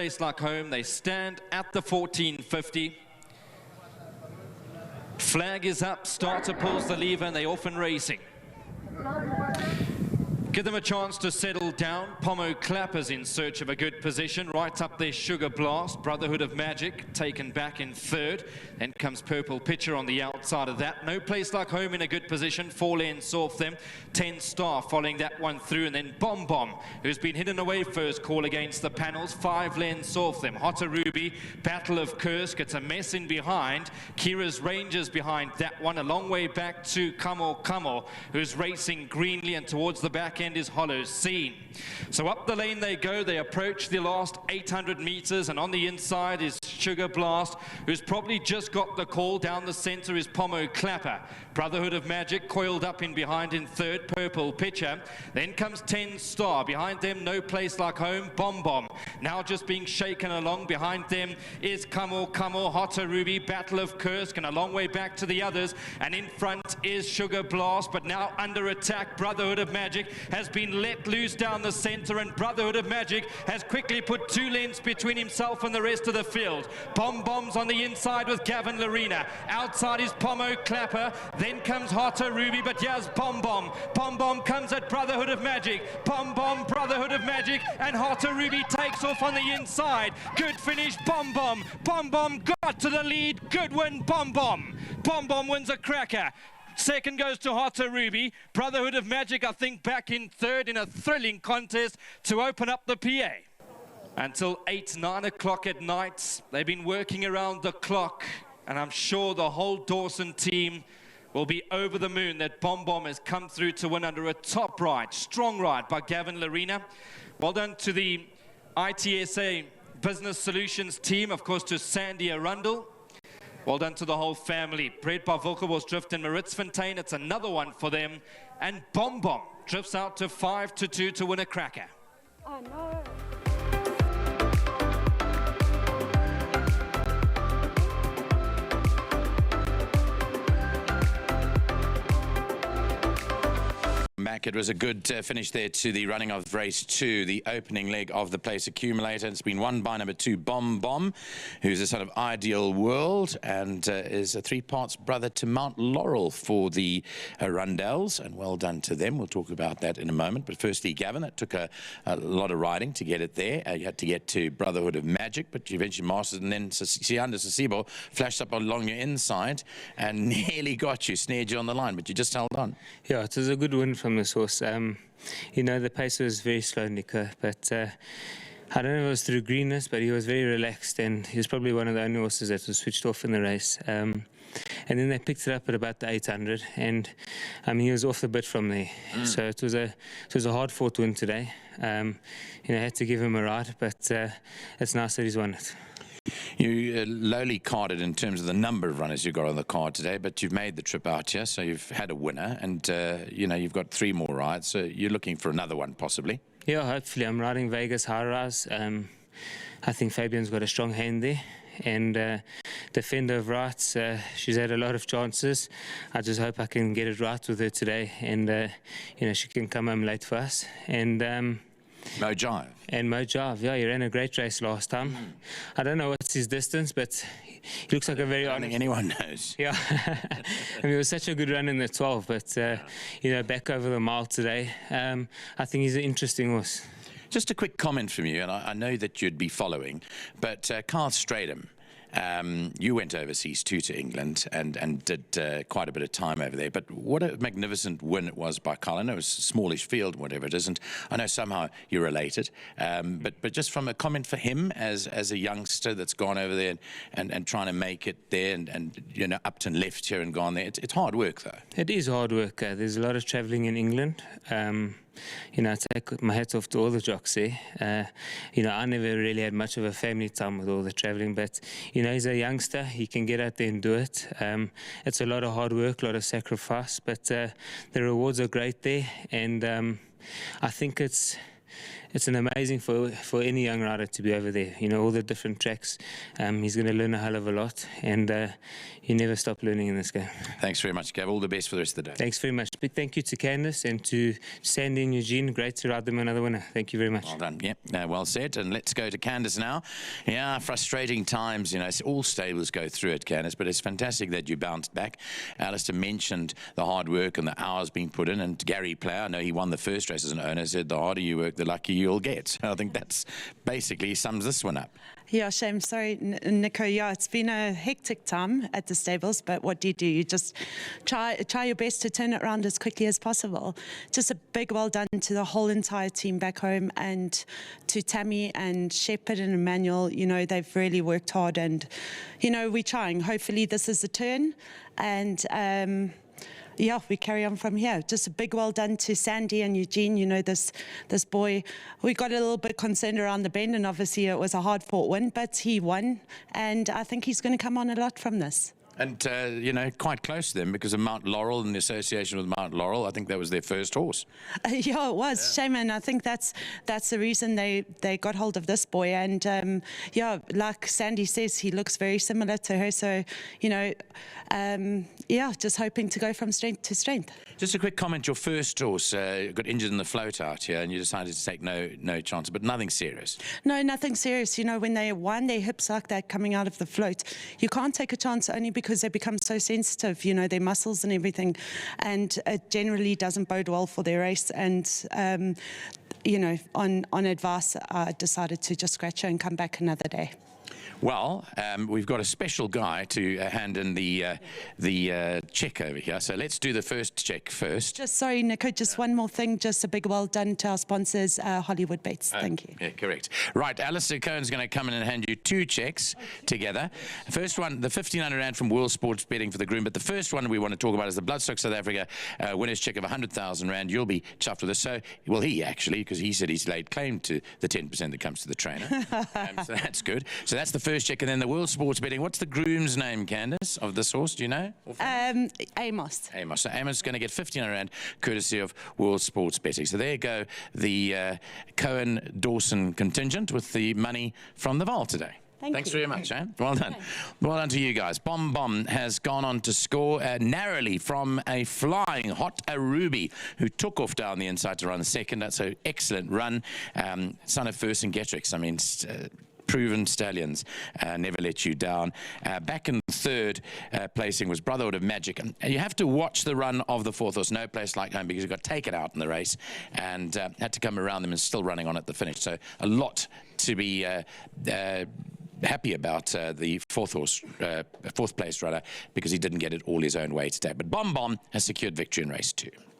place like home. They stand at the 1450. Flag is up, starter pulls the lever, and they're off and racing. Give them a chance to settle down. Pomo Clappers in search of a good position. Right up there, Sugar Blast. Brotherhood of Magic taken back in third. Then comes Purple Pitcher on the outside of that. No Place Like Home in a good position. 4 lengths off them. 10 Star following that one through. And then Bomb Bomb, who's been hidden away first call against the panels. 5 lengths off them. Hotter Ruby, Battle of Kursk. It's a mess in behind. Kira's Rangers behind that one. A long way back to Kamo, who's racing greenly, and towards the back end is Hollow Scene. So up the lane they go. They approach the last 800 meters, and on the inside is Sugar Blast, who's probably just got the call. Down the center is Pomo Clapper. Brotherhood of Magic coiled up in behind in third. Purple Pitcher. Then comes 10 Star. Behind them, No Place Like Home. Bomb Bomb now just being shaken along. Behind them is Kamo, Hotter Ruby, Battle of Kursk, and a long way back to the others. And in front is Sugar Blast, but now under attack. Brotherhood of Magic has been let loose down the center, and Brotherhood of Magic has quickly put 2 lengths between himself and the rest of the field. Bomb Bomb's on the inside with Gavin Larena. Outside is Pomo Clapper. Then comes Hotter Ruby, but here's Bomb Bomb. Bomb Bomb comes at Brotherhood of Magic. Bomb Bomb, Brotherhood of Magic, and Hotter Ruby takes off on the inside. Good finish, Bomb Bomb. Bomb Bomb got to the lead. Good win, Bomb Bomb. Bomb Bomb wins a cracker. Second goes to Hotter Ruby. Brotherhood of Magic, I think, back in third in a thrilling contest to open up the PA. Until 8, 9 o'clock at night, they've been working around the clock, and I'm sure the whole Dawson team will be over the moon that Bomb Bomb has come through to win under a top ride, strong ride by Gavin Larena. Well done to the ITSA Business Solutions team, of course to Sandy Arundel. Well done to the whole family. Bred by Volkerborsdrift and Maritzfontein. It's another one for them. And Bomb Bomb drifts out to 5-2 to win a cracker. Oh no. Back. It was a good finish there to the running of race 2, the opening leg of the place accumulator. It's been won by number 2, Bomb Bomb, who's a sort of ideal world and is a 3 parts brother to Mount Laurel for the Arundels, and well done to them. We'll talk about that in a moment. But firstly, Gavin, it took a lot of riding to get it there. You had to get to Brotherhood of Magic, but you eventually mastered, and then Sianda Sasibo flashed up along your inside and nearly got you, snared you on the line, but you just held on. Yeah, it was a good win from this horse. You know, the pace was very slow, Nico, but I don't know if it was through greenness, but he was very relaxed, and he was probably one of the only horses that was switched off in the race. And then they picked it up at about the 800, and I mean, he was off the bit from there. So it was a hard-fought win today. You know, I had to give him a ride, but it's nice that he's won it. You lowly carded in terms of the number of runners you got on the card today, but you've made the trip out here, so you've had a winner, and you know, you've got 3 more rides, so you're looking for another one possibly. Yeah, hopefully. I'm riding Vegas High Rise. I think Fabian's got a strong hand there, and Defender of Rights, she's had a lot of chances. I just hope I can get it right with her today, and you know, she can come home late for us. And Mojive. And Mojive, yeah, he ran a great race last time. I don't know what's his distance, but he looks like a very honest... I don't think anyone knows. Yeah. I mean, it was such a good run in the 12, but, you know, back over the mile today, I think he's an interesting horse. Just a quick comment from you, and I know that you'd be following, but Carl Stradham, you went overseas too, to England, and did quite a bit of time over there. But what a magnificent win it was by Carl. I know it was a smallish field, whatever it is, and I know somehow you're related. But just from a comment for him as a youngster that's gone over there and trying to make it there, and you know, Upton left here and gone there. It's hard work, though. It is hard work. There's a lot of travelling in England. You know, I take my hat off to all the jocks there. You know, I never really had much of a family time with all the travelling, but, you know, he's a youngster. He can get out there and do it. It's a lot of hard work, a lot of sacrifice, but the rewards are great there, and I think it's it's an amazing for any young rider to be over there. You know, all the different tracks. He's going to learn a hell of a lot, and you never stop learning in this game. Thanks very much, Gav. All the best for the rest of the day. Thanks very much. Big thank you to Candice and to Sandy and Eugene. Great to ride them another winner. Thank you very much. Well done. Yep, well said. And let's go to Candice now. Yeah, frustrating times. You know, all stables go through it, Candice, but it's fantastic that you bounced back. Alistair mentioned the hard work and the hours being put in, and Gary Player, I know he won the first race as an owner, said the harder you work, the luckier you'll get. I think that's basically sums this one up. Yeah, shame. Sorry, Nico. Yeah, it's been a hectic time at the stables, but what do? You just try your best to turn it around as quickly as possible. Just a big well done to the whole entire team back home, and to Tammy and Shepherd and Emmanuel. You know, they've really worked hard, and, you know, we're trying. Hopefully this is the turn, and yeah, we carry on from here. Just a big well done to Sandy and Eugene. You know, this boy, we got a little bit concerned around the bend, and obviously it was a hard-fought win, but he won, and I think he's going to come on a lot from this. And, you know, quite close to them because of Mount Laurel and the association with Mount Laurel. I think that was their first horse. Yeah, it was. Yeah. Shame, and I think that's the reason they got hold of this boy. And, yeah, like Sandy says, he looks very similar to her. So, you know, yeah, just hoping to go from strength to strength. Just a quick comment. Your first horse got injured in the float out here, and you decided to take no chance, but nothing serious. No, nothing serious. You know, when they wind their hips like that coming out of the float, you can't take a chance only because they become so sensitive, you know, their muscles and everything, and it generally doesn't bode well for their race. And, you know, on advice, I decided to just scratch her and come back another day. Well, we've got a special guy to hand in the check over here. So let's do the first check first. Just sorry, Nico, just one more thing. Just a big well done to our sponsors, Hollywood Baits. Thank you. Yeah, correct. Right, Alistair Cohen's going to come in and hand you two checks together. First one, the 1,500 Rand from World Sports Betting for the groom. But the first one we want to talk about is the Bloodstock South Africa winner's check of 100,000 Rand. You'll be chuffed with this. So, well, he actually, because he said he's laid claim to the 10% that comes to the trainer. So that's good. So that's the first check, and then the World Sports Betting. What's the groom's name, Candice, of this horse? Do you know? Amos. Amos. So Amos is going to get 1,500 Rand courtesy of World Sports Betting. So there you go, the Cohen-Dawson contingent with the money from the vaal today. Thanks very much, eh? Well done. Well done to you guys. Bom Bom has gone on to score narrowly from a flying hot Ruby, who took off down the inside to run second. That's an excellent run. Son of First and Getrix. I mean, proven stallions, never let you down. Back in third placing was Brotherhood of Magic. And you have to watch the run of the fourth horse, No Place Like Home, because he got taken out in the race and had to come around them and still running on at the finish. So a lot to be happy about the fourth place runner, because he didn't get it all his own way today. But Bom Bom has secured victory in race 2.